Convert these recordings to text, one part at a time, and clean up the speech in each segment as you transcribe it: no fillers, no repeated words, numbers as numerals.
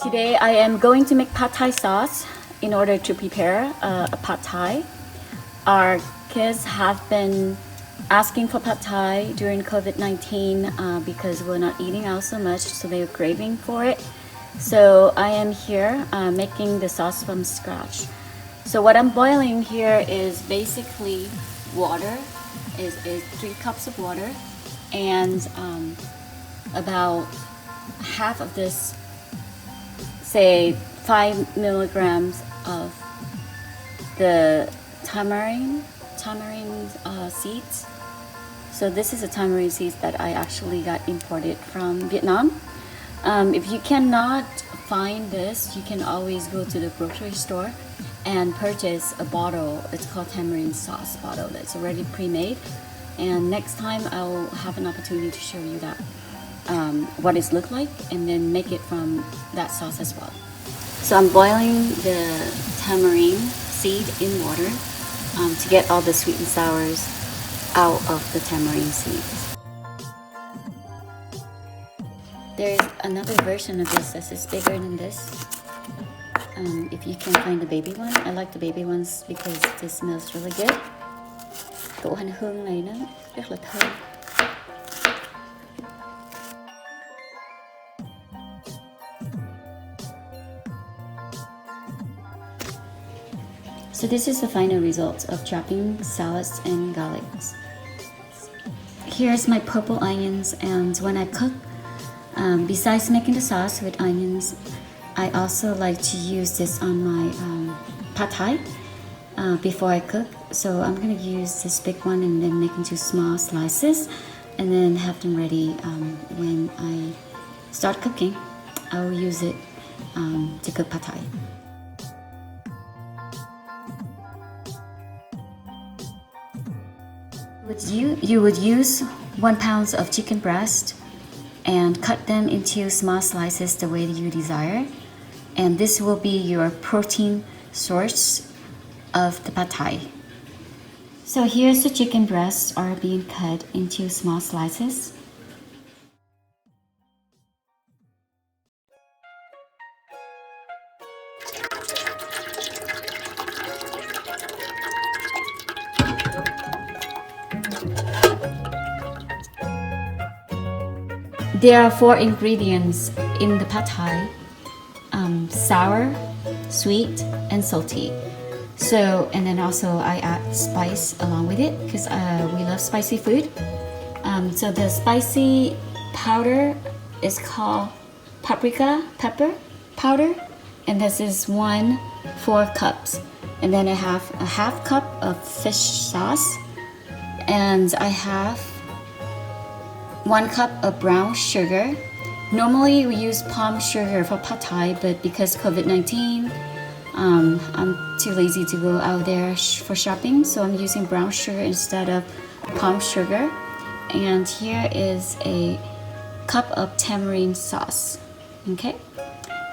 Today I am going to make pad thai sauce in order to prepare a pad thai. Our kids have been asking for pad thai during COVID-19 because we're not eating out so much, so they're craving for it. So I am here making the sauce from scratch. So what I'm boiling here is basically water, is 3 cups of water, and about half of this, say 5 milligrams of the tamarine seeds. So this is a tamarine seeds that I actually got imported from Vietnam. If you cannot find this, you can always go to the grocery store and purchase a bottle. It's called tamarind sauce bottle that's already pre-made. And next time I'll have an opportunity to show you that what it looks like, and then make it from that sauce as well. So I'm boiling the tamarind seed in water to get all the sweet and sours out of the tamarind seeds. There's another version of this that is bigger than this. If you can find the baby one, I like the baby ones because this smells really good. Củ hành hương này nó rất là thơm. So this is the final result of chopping shallots and garlics. Here's my purple onions, and when I cook, besides making the sauce with onions, I also like to use this on my pad thai before I cook. So I'm gonna use this big one and then make into small slices, and then have them ready when I start cooking. I will use it to cook pad thai. You would use 1 pound of chicken breast and cut them into small slices the way you desire. And this will be your protein source of the pad thai. So here's the chicken breasts are being cut into small slices. There are 4 ingredients in the pad thai: sour, sweet, and salty. So, and then also I add spice along with it because we love spicy food. So the spicy powder is called paprika, pepper powder, and this is 4 cups. And then I have a half cup of fish sauce, and I have 1 cup of brown sugar. Normally we use palm sugar for pad thai, but because COVID-19, I'm too lazy to go out there for shopping, so I'm using brown sugar instead of palm sugar. And here is a cup of tamarind sauce. Okay,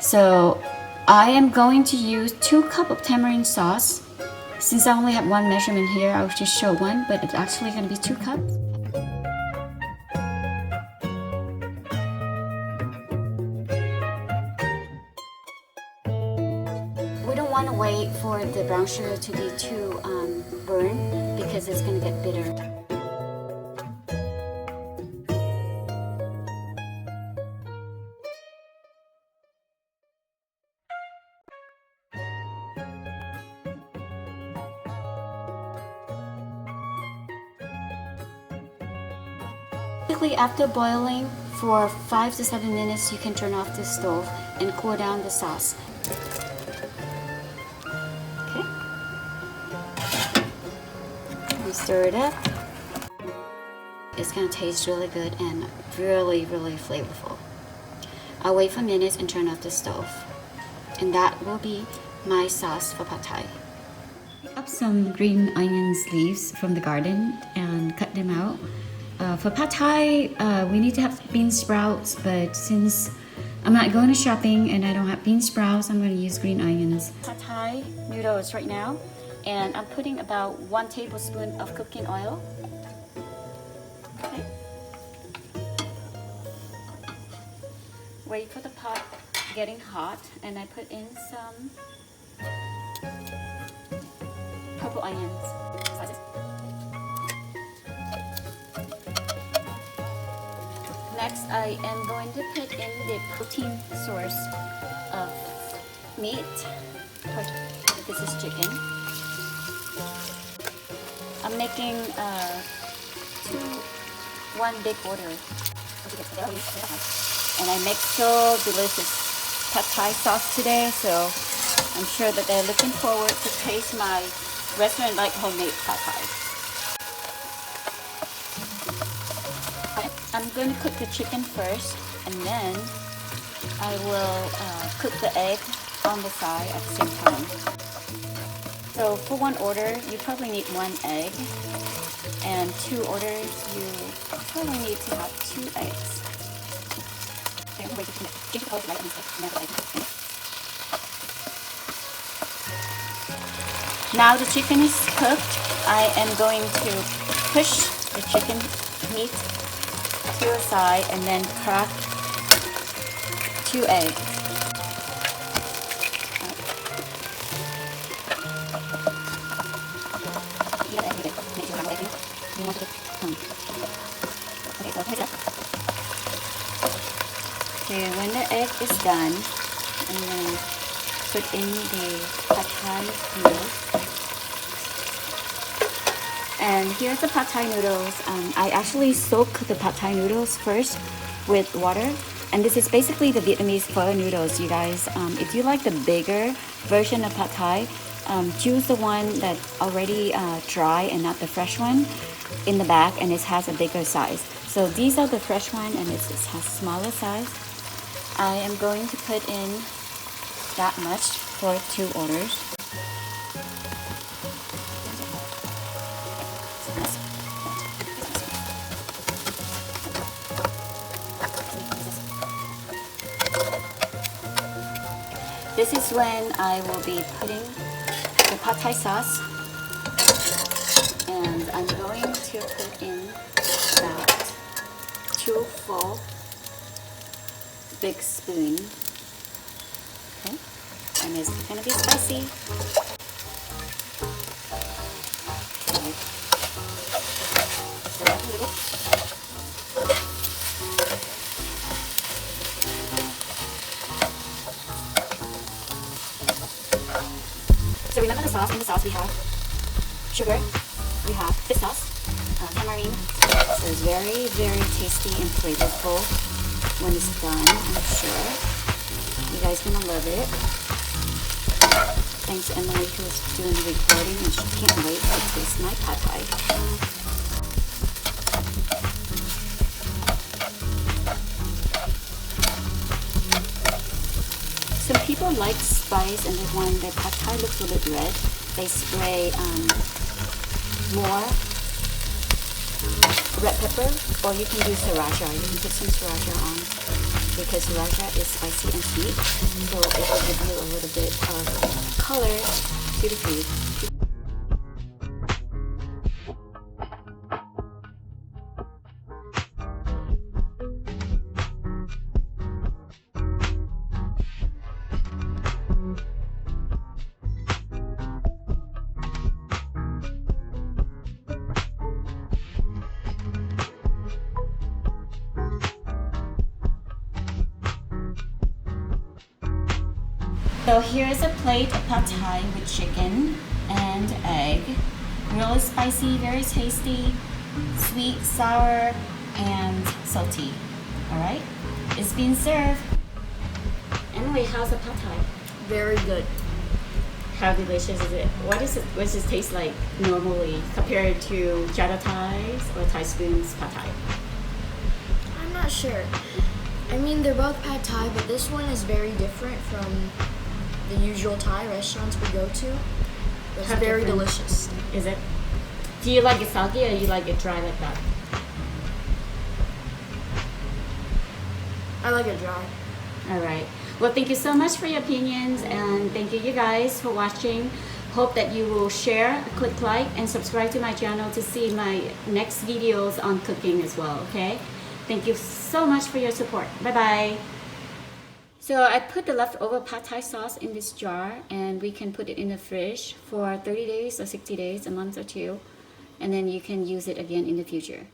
so I am going to use 2 cups of tamarind sauce. Since I only have 1 measurement here, I'll just show 1, but it's actually going to be 2 cups. We don't want to wait for the brown sugar to be too burned because it's going to get bitter. Typically, after boiling for 5 to 7 minutes, you can turn off the stove and cool down the sauce. Okay. We stir it up. It's gonna taste really good and really, really flavorful. I'll wait for a minute and turn off the stove. And that will be my sauce for pad thai. Pick up some green onion leaves from the garden and cut them out. For pad thai, we need to have bean sprouts, but since I'm not going to shopping and I don't have bean sprouts, I'm going to use green onions. Pad thai noodles right now, and I'm putting about 1 tablespoon of cooking oil. Okay. wait for the pot getting hot, and I put in some purple onions. Slices. Next, I am going to put in the protein source of meat. This is chicken. I'm making one big order. And I make so delicious pad thai sauce today, so I'm sure that they're looking forward to taste my restaurant-like homemade pad thai. I'm going to cook the chicken first, and then I will cook the egg on the side at the same time. So for one order, you probably need 1 egg, and 2 orders, you probably need to have 2 eggs. Now the chicken is cooked. I am going to push the chicken meat to the side and then crack 2 eggs. Okay, when the egg is done, and then put in the pad thai noodles. And here's the pad thai noodles. I actually soak the pad thai noodles first with water. And this is basically the Vietnamese pho noodles, you guys. If you like the bigger version of pad thai, choose the one that's already dry and not the fresh one in the back, and it has a bigger size. So these are the fresh one, and it has smaller size. I am going to put in that much for 2 orders. This is when I will be putting the pad thai sauce, and I'm going to put in about 2 full big spoon. Okay, and it's gonna be spicy. Okay. So remember the sauce. In the sauce we have sugar, we have fish sauce, tamarine. So it's very, very tasty and flavorful when it's done. I'm sure you guys gonna love it. Thanks to Emily who's doing the recording, and she can't wait to taste my pad thai. Some people like spice, and when the pad thai looks a bit red, they spray more red pepper, or you can do sriracha. You can put some sriracha on, because sriracha is spicy and sweet, so it will give you a little bit of color to the food. So here's a plate of pad thai with chicken and egg. Really spicy, very tasty, sweet, sour, and salty. Alright, it's being served. Anyway, how's the pad thai? Very good. How delicious is it? What does it taste like normally compared to shallot Thais or Thai spoons pad thai? I'm not sure. I mean, they're both pad thai, but this one is very different from the usual Thai restaurants we go to. It's very delicious. Is it? Do you like it soggy, or you like it dry like that? I like it dry. Alright. Well, thank you so much for your opinions, and thank you guys for watching. Hope that you will share, click like, and subscribe to my channel to see my next videos on cooking as well, okay? Thank you so much for your support. Bye-bye. So I put the leftover pad thai sauce in this jar, and we can put it in the fridge for 30 days or 60 days, a month or two, and then you can use it again in the future.